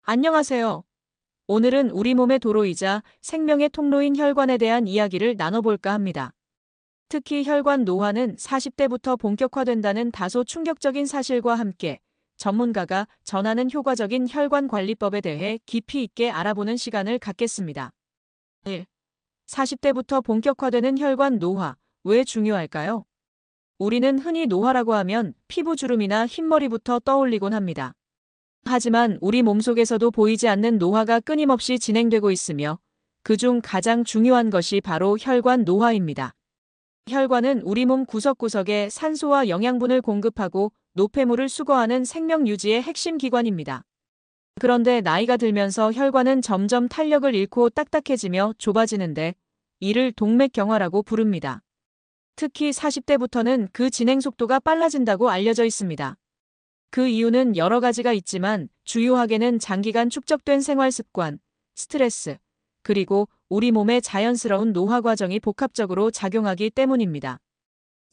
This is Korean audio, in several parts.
안녕하세요. 오늘은 우리 몸의 도로이자 생명의 통로인 혈관에 대한 이야기를 나눠볼까 합니다. 특히 혈관 노화는 40대부터 본격화된다는 다소 충격적인 사실과 함께 전문가가 전하는 효과적인 혈관 관리법에 대해 깊이 있게 알아보는 시간을 갖겠습니다. 1. 40대부터 본격화되는 혈관 노화, 왜 중요할까요? 우리는 흔히 노화라고 하면 피부 주름이나 흰머리부터 떠올리곤 합니다. 하지만 우리 몸속에서도 보이지 않는 노화가 끊임없이 진행되고 있으며 그중 가장 중요한 것이 바로 혈관 노화입니다. 혈관은 우리 몸 구석구석에 산소와 영양분을 공급하고 노폐물을 수거하는 생명 유지의 핵심 기관입니다. 그런데 나이가 들면서 혈관은 점점 탄력을 잃고 딱딱해지며 좁아지는데 이를 동맥경화라고 부릅니다. 특히 40대부터는 그 진행 속도가 빨라진다고 알려져 있습니다. 그 이유는 여러 가지가 있지만 주요하게는 장기간 축적된 생활 습관, 스트레스, 그리고 우리 몸의 자연스러운 노화 과정이 복합적으로 작용하기 때문입니다.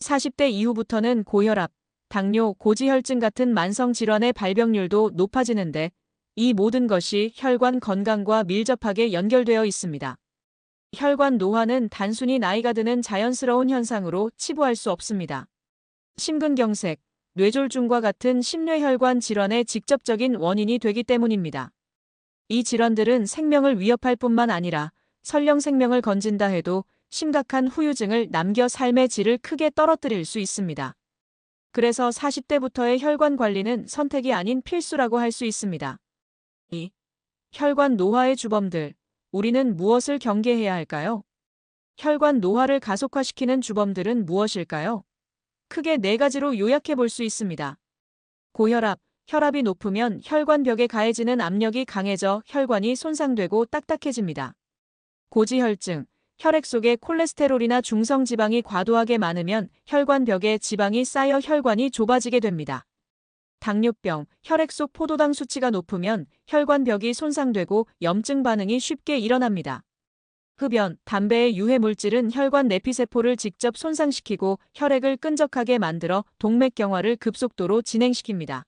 40대 이후부터는 고혈압, 당뇨, 고지혈증 같은 만성 질환의 발병률도 높아지는데 이 모든 것이 혈관 건강과 밀접하게 연결되어 있습니다. 혈관 노화는 단순히 나이가 드는 자연스러운 현상으로 치부할 수 없습니다. 심근경색, 뇌졸중과 같은 심뇌혈관 질환의 직접적인 원인이 되기 때문입니다. 이 질환들은 생명을 위협할 뿐만 아니라 설령 생명을 건진다 해도 심각한 후유증을 남겨 삶의 질을 크게 떨어뜨릴 수 있습니다. 그래서 40대부터의 혈관 관리는 선택이 아닌 필수라고 할 수 있습니다. 2. 혈관 노화의 주범들. 우리는 무엇을 경계해야 할까요? 혈관 노화를 가속화시키는 주범들은 무엇일까요? 크게 4가지로 요약해 볼 수 있습니다. 고혈압, 혈압이 높으면 혈관벽에 가해지는 압력이 강해져 혈관이 손상되고 딱딱해집니다. 고지혈증, 혈액 속에 콜레스테롤이나 중성지방이 과도하게 많으면 혈관벽에 지방이 쌓여 혈관이 좁아지게 됩니다. 당뇨병, 혈액 속 포도당 수치가 높으면 혈관벽이 손상되고 염증 반응이 쉽게 일어납니다. 흡연, 담배의 유해 물질은 혈관 내피세포를 직접 손상시키고 혈액을 끈적하게 만들어 동맥경화를 급속도로 진행시킵니다.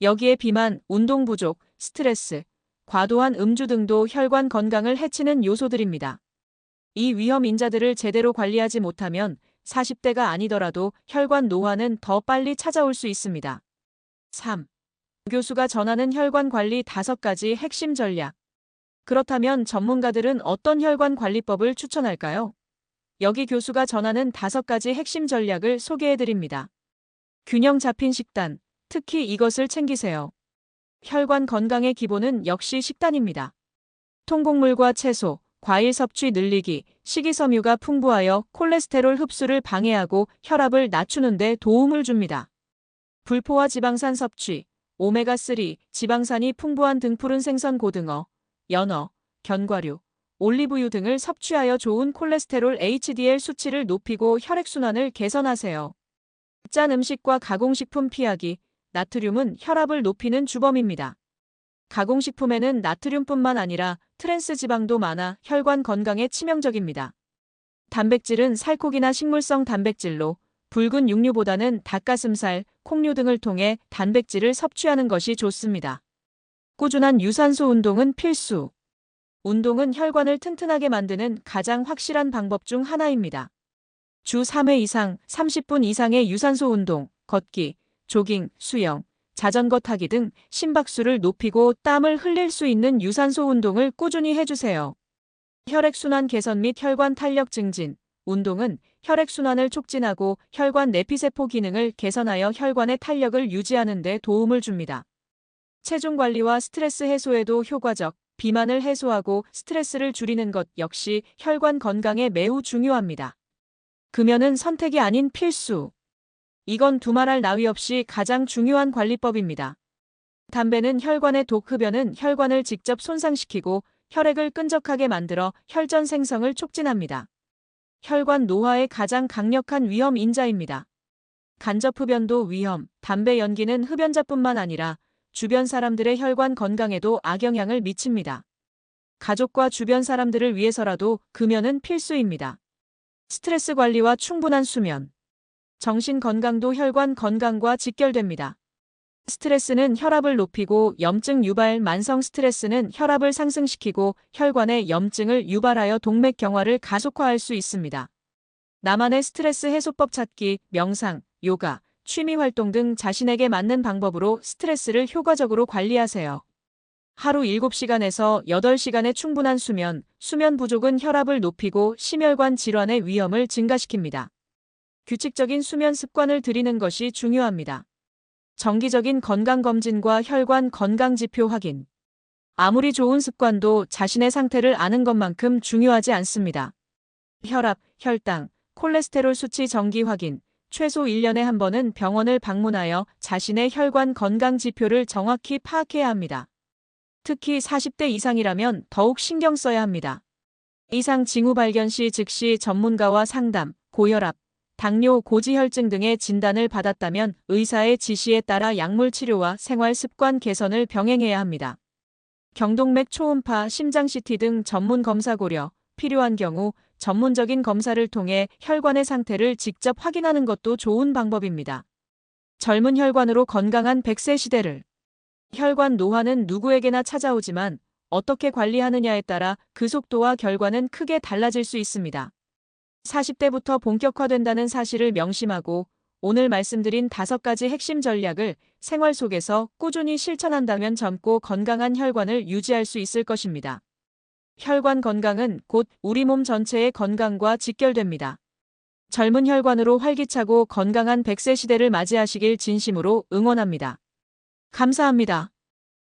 여기에 비만, 운동 부족, 스트레스, 과도한 음주 등도 혈관 건강을 해치는 요소들입니다. 이 위험 인자들을 제대로 관리하지 못하면 40대가 아니더라도 혈관 노화는 더 빨리 찾아올 수 있습니다. 3. 교수가 전하는 혈관 관리 5가지 핵심 전략. 그렇다면 전문가들은 어떤 혈관 관리법을 추천할까요? 여기 교수가 전하는 5가지 핵심 전략을 소개해드립니다. 균형 잡힌 식단, 특히 이것을 챙기세요. 혈관 건강의 기본은 역시 식단입니다. 통곡물과 채소, 과일 섭취 늘리기, 식이섬유가 풍부하여 콜레스테롤 흡수를 방해하고 혈압을 낮추는 데 도움을 줍니다. 불포화 지방산 섭취, 오메가3, 지방산이 풍부한 등푸른 생선 고등어, 연어, 견과류, 올리브유 등을 섭취하여 좋은 콜레스테롤 HDL 수치를 높이고 혈액순환을 개선하세요. 짠 음식과 가공식품 피하기, 나트륨은 혈압을 높이는 주범입니다. 가공식품에는 나트륨뿐만 아니라 트랜스 지방도 많아 혈관 건강에 치명적입니다. 단백질은 살코기나 식물성 단백질로 붉은 육류보다는 닭가슴살, 콩류 등을 통해 단백질을 섭취하는 것이 좋습니다. 꾸준한 유산소 운동은 필수. 운동은 혈관을 튼튼하게 만드는 가장 확실한 방법 중 하나입니다. 주 3회 이상 30분 이상의 유산소 운동, 걷기, 조깅, 수영, 자전거 타기 등 심박수를 높이고 땀을 흘릴 수 있는 유산소 운동을 꾸준히 해주세요. 혈액순환 개선 및 혈관 탄력 증진. 운동은 혈액순환을 촉진하고 혈관 내피세포 기능을 개선하여 혈관의 탄력을 유지하는 데 도움을 줍니다. 체중 관리와 스트레스 해소에도 효과적. 비만을 해소하고 스트레스를 줄이는 것 역시 혈관 건강에 매우 중요합니다. 금연은 선택이 아닌 필수. 이건 두말할 나위 없이 가장 중요한 관리법입니다. 담배는 혈관의 독, 흡연은 혈관을 직접 손상시키고 혈액을 끈적하게 만들어 혈전 생성을 촉진합니다. 혈관 노화의 가장 강력한 위험 인자입니다. 간접 흡연도 위험, 담배 연기는 흡연자뿐만 아니라 주변 사람들의 혈관 건강에도 악영향을 미칩니다. 가족과 주변 사람들을 위해서라도 금연은 필수입니다. 스트레스 관리와 충분한 수면. 정신 건강도 혈관 건강과 직결됩니다. 스트레스는 혈압을 높이고 염증 유발, 만성 스트레스는 혈압을 상승시키고 혈관에 염증을 유발하여 동맥 경화를 가속화할 수 있습니다. 나만의 스트레스 해소법 찾기, 명상, 요가, 취미 활동 등 자신에게 맞는 방법으로 스트레스를 효과적으로 관리하세요. 하루 7시간에서 8시간의 충분한 수면, 수면 부족은 혈압을 높이고 심혈관 질환의 위험을 증가시킵니다. 규칙적인 수면 습관을 들이는 것이 중요합니다. 정기적인 건강검진과 혈관 건강지표 확인. 아무리 좋은 습관도 자신의 상태를 아는 것만큼 중요하지 않습니다. 혈압, 혈당, 콜레스테롤 수치 정기 확인. 최소 1년에 한 번은 병원을 방문하여 자신의 혈관 건강 지표를 정확히 파악해야 합니다. 특히 40대 이상이라면 더욱 신경 써야 합니다. 이상 징후 발견 시 즉시 전문가와 상담, 고혈압, 당뇨, 고지혈증 등의 진단을 받았다면 의사의 지시에 따라 약물 치료와 생활 습관 개선을 병행해야 합니다. 경동맥 초음파, 심장 CT 등 전문 검사 고려, 필요한 경우 전문적인 검사를 통해 혈관의 상태를 직접 확인하는 것도 좋은 방법입니다. 젊은 혈관으로 건강한 100세 시대를. 혈관 노화는 누구에게나 찾아오지만 어떻게 관리하느냐에 따라 그 속도와 결과는 크게 달라질 수 있습니다. 40대부터 본격화된다는 사실을 명심하고 오늘 말씀드린 5가지 핵심 전략을 생활 속에서 꾸준히 실천한다면 젊고 건강한 혈관을 유지할 수 있을 것입니다. 혈관 건강은 곧 우리 몸 전체의 건강과 직결됩니다. 젊은 혈관으로 활기차고 건강한 100세 시대를 맞이하시길 진심으로 응원합니다. 감사합니다.